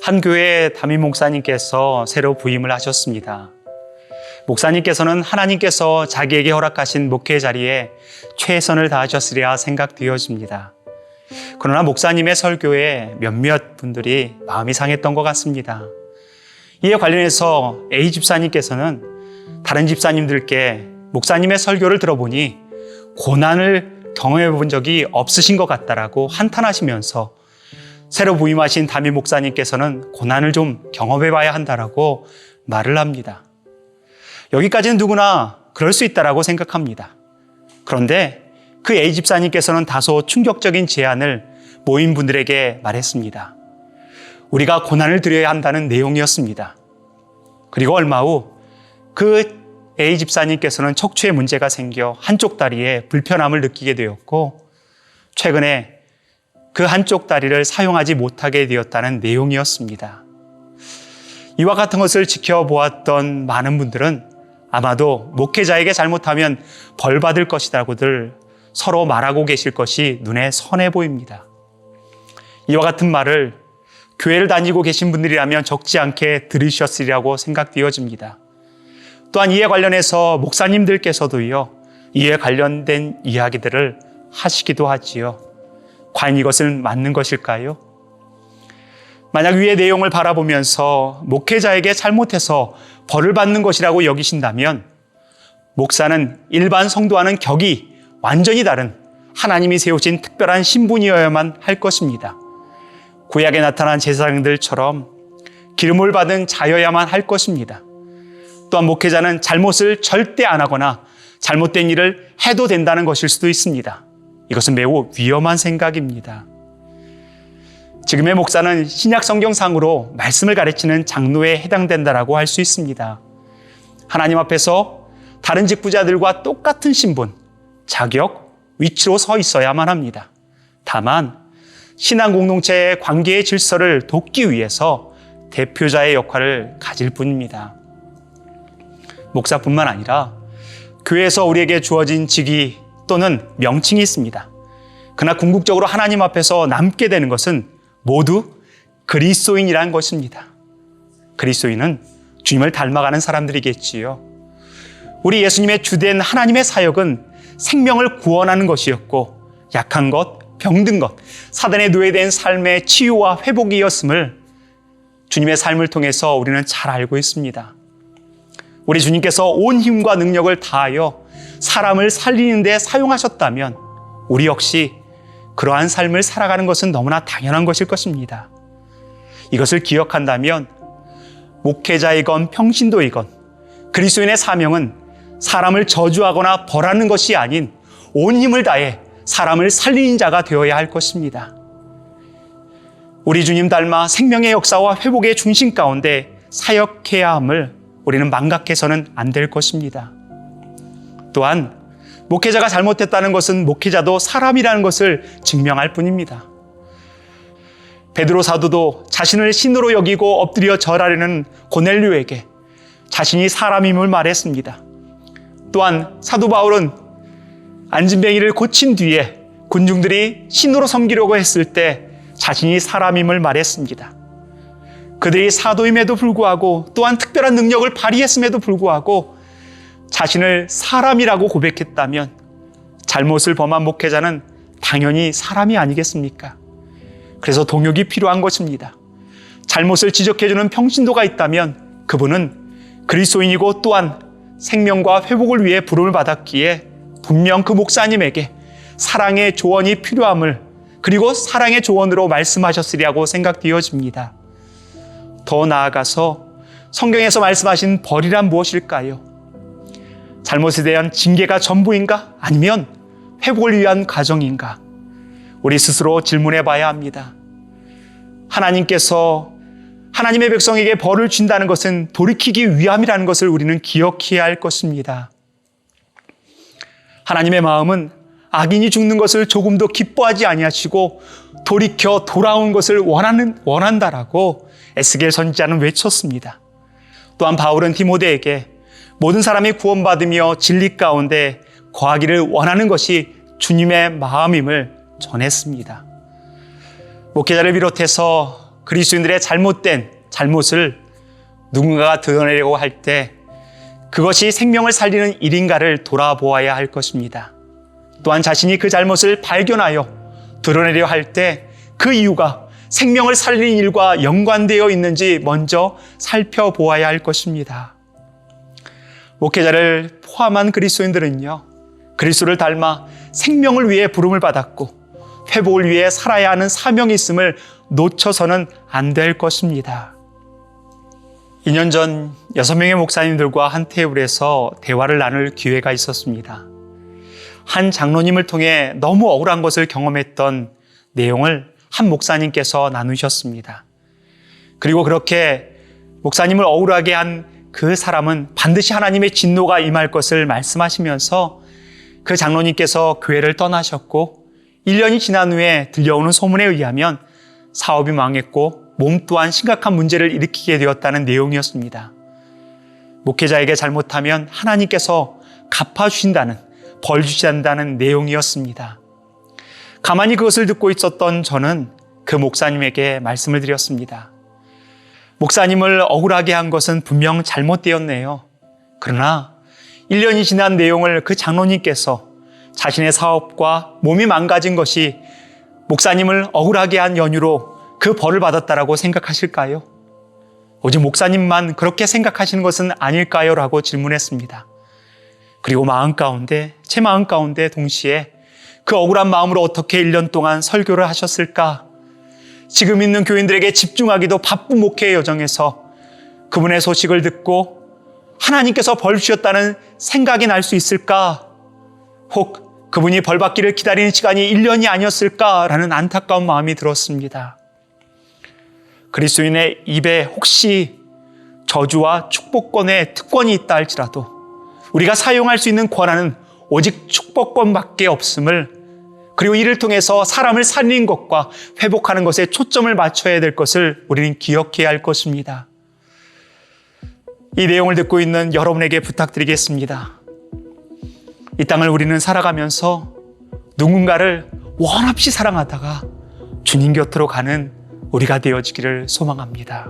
한 교회 담임 목사님께서 새로 부임을 하셨습니다. 목사님께서는 하나님께서 자기에게 허락하신 목회 자리에 최선을 다하셨으리라 생각되어집니다. 그러나 목사님의 설교에 몇몇 분들이 마음이 상했던 것 같습니다. 이에 관련해서 A 집사님께서는 다른 집사님들께 목사님의 설교를 들어보니 고난을 경험해 본 적이 없으신 것 같다라고 한탄하시면서 새로 부임하신 담임 목사님께서는 고난을 좀 경험해 봐야 한다라고 말을 합니다. 여기까지는 누구나 그럴 수 있다라고 생각합니다. 그런데 그 A 집사님께서는 다소 충격적인 제안을 모인 분들에게 말했습니다. 우리가 고난을 드려야 한다는 내용이었습니다. 그리고 얼마 후 그 A 집사님께서는 척추에 문제가 생겨 한쪽 다리에 불편함을 느끼게 되었고 최근에 그 한쪽 다리를 사용하지 못하게 되었다는 내용이었습니다. 이와 같은 것을 지켜보았던 많은 분들은 아마도 목회자에게 잘못하면 벌 받을 것이라고들 서로 말하고 계실 것이 눈에 선해 보입니다. 이와 같은 말을 교회를 다니고 계신 분들이라면 적지 않게 들으셨으리라고 생각되어집니다. 또한 이에 관련해서 목사님들께서도요, 이에 관련된 이야기들을 하시기도 하지요. 과연 이것은 맞는 것일까요? 만약 위의 내용을 바라보면서 목회자에게 잘못해서 벌을 받는 것이라고 여기신다면 목사는 일반 성도와는 격이 완전히 다른 하나님이 세우신 특별한 신분이어야만 할 것입니다. 구약에 나타난 제사장들처럼 기름을 받은 자여야만 할 것입니다. 또한 목회자는 잘못을 절대 안 하거나 잘못된 일을 해도 된다는 것일 수도 있습니다. 이것은 매우 위험한 생각입니다. 지금의 목사는 신약 성경상으로 말씀을 가르치는 장로에 해당된다라고 할 수 있습니다. 하나님 앞에서 다른 직부자들과 똑같은 신분, 자격, 위치로 서 있어야만 합니다. 다만 신앙 공동체의 관계의 질서를 돕기 위해서 대표자의 역할을 가질 뿐입니다. 목사뿐만 아니라 교회에서 우리에게 주어진 직위 또는 명칭이 있습니다. 그러나 궁극적으로 하나님 앞에서 남게 되는 것은 모두 그리스도인이라는 것입니다. 그리스도인은 주님을 닮아가는 사람들이겠지요. 우리 예수님의 주된 하나님의 사역은 생명을 구원하는 것이었고 약한 것, 병든 것, 사단에 노예된 삶의 치유와 회복이었음을 주님의 삶을 통해서 우리는 잘 알고 있습니다. 우리 주님께서 온 힘과 능력을 다하여 사람을 살리는 데 사용하셨다면 우리 역시 그러한 삶을 살아가는 것은 너무나 당연한 것일 것입니다. 이것을 기억한다면 목회자이건 평신도이건 그리스도인의 사명은 사람을 저주하거나 벌하는 것이 아닌 온 힘을 다해 사람을 살리는 자가 되어야 할 것입니다. 우리 주님 닮아 생명의 역사와 회복의 중심 가운데 사역해야 함을 우리는 망각해서는 안 될 것입니다. 또한 목회자가 잘못했다는 것은 목회자도 사람이라는 것을 증명할 뿐입니다. 베드로 사도도 자신을 신으로 여기고 엎드려 절하려는 고넬료에게 자신이 사람임을 말했습니다. 또한 사도 바울은 안진뱅이를 고친 뒤에 군중들이 신으로 섬기려고 했을 때 자신이 사람임을 말했습니다. 그들이 사도임에도 불구하고 또한 특별한 능력을 발휘했음에도 불구하고 자신을 사람이라고 고백했다면 잘못을 범한 목회자는 당연히 사람이 아니겠습니까? 그래서 동역이 필요한 것입니다. 잘못을 지적해주는 평신도가 있다면 그분은 그리스도인이고 또한 생명과 회복을 위해 부름을 받았기에 분명 그 목사님에게 사랑의 조언이 필요함을 그리고 사랑의 조언으로 말씀하셨으리라고 생각되어집니다. 더 나아가서 성경에서 말씀하신 벌이란 무엇일까요? 잘못에 대한 징계가 전부인가? 아니면 회복을 위한 과정인가? 우리 스스로 질문해 봐야 합니다. 하나님께서 하나님의 백성에게 벌을 준다는 것은 돌이키기 위함이라는 것을 우리는 기억해야 할 것입니다. 하나님의 마음은 악인이 죽는 것을 조금도 기뻐하지 아니하시고 돌이켜 돌아온 것을 원한다라고 에스겔 선지자는 외쳤습니다. 또한 바울은 디모데에게 모든 사람이 구원받으며 진리 가운데 거하기를 원하는 것이 주님의 마음임을 전했습니다. 목회자를 비롯해서 그리스도인들의 잘못된 잘못을 누군가가 드러내려고 할 때 그것이 생명을 살리는 일인가를 돌아보아야 할 것입니다. 또한 자신이 그 잘못을 발견하여 드러내려 할 때 그 이유가 생명을 살리는 일과 연관되어 있는지 먼저 살펴보아야 할 것입니다. 목회자를 포함한 그리스도인들은요, 그리스도를 닮아 생명을 위해 부름을 받았고 회복을 위해 살아야 하는 사명이 있음을 놓쳐서는 안 될 것입니다. 2년 전 6명의 목사님들과 한 테이블에서 대화를 나눌 기회가 있었습니다. 한 장로님을 통해 너무 억울한 것을 경험했던 내용을 한 목사님께서 나누셨습니다. 그리고 그렇게 목사님을 억울하게 한 그 사람은 반드시 하나님의 진노가 임할 것을 말씀하시면서 그 장로님께서 교회를 떠나셨고 1년이 지난 후에 들려오는 소문에 의하면 사업이 망했고 몸 또한 심각한 문제를 일으키게 되었다는 내용이었습니다. 목회자에게 잘못하면 하나님께서 갚아주신다는, 벌 주신다는 내용이었습니다. 가만히 그것을 듣고 있었던 저는 그 목사님에게 말씀을 드렸습니다. 목사님을 억울하게 한 것은 분명 잘못되었네요. 그러나 1년이 지난 내용을 그 장로님께서 자신의 사업과 몸이 망가진 것이 목사님을 억울하게 한 연유로 그 벌을 받았다라고 생각하실까요? 오직 목사님만 그렇게 생각하시는 것은 아닐까요? 라고 질문했습니다. 그리고 제 마음 가운데 동시에 그 억울한 마음으로 어떻게 1년 동안 설교를 하셨을까? 지금 있는 교인들에게 집중하기도 바쁜 목회의 여정에서 그분의 소식을 듣고 하나님께서 벌 주셨다는 생각이 날 수 있을까? 혹 그분이 벌 받기를 기다리는 시간이 1년이 아니었을까라는 안타까운 마음이 들었습니다. 그리스도인의 입에 혹시 저주와 축복권의 특권이 있다 할지라도 우리가 사용할 수 있는 권한은 오직 축복권밖에 없음을, 그리고 이를 통해서 사람을 살리는 것과 회복하는 것에 초점을 맞춰야 될 것을 우리는 기억해야 할 것입니다. 이 내용을 듣고 있는 여러분에게 부탁드리겠습니다. 이 땅을 우리는 살아가면서 누군가를 원없이 사랑하다가 주님 곁으로 가는 우리가 되어지기를 소망합니다.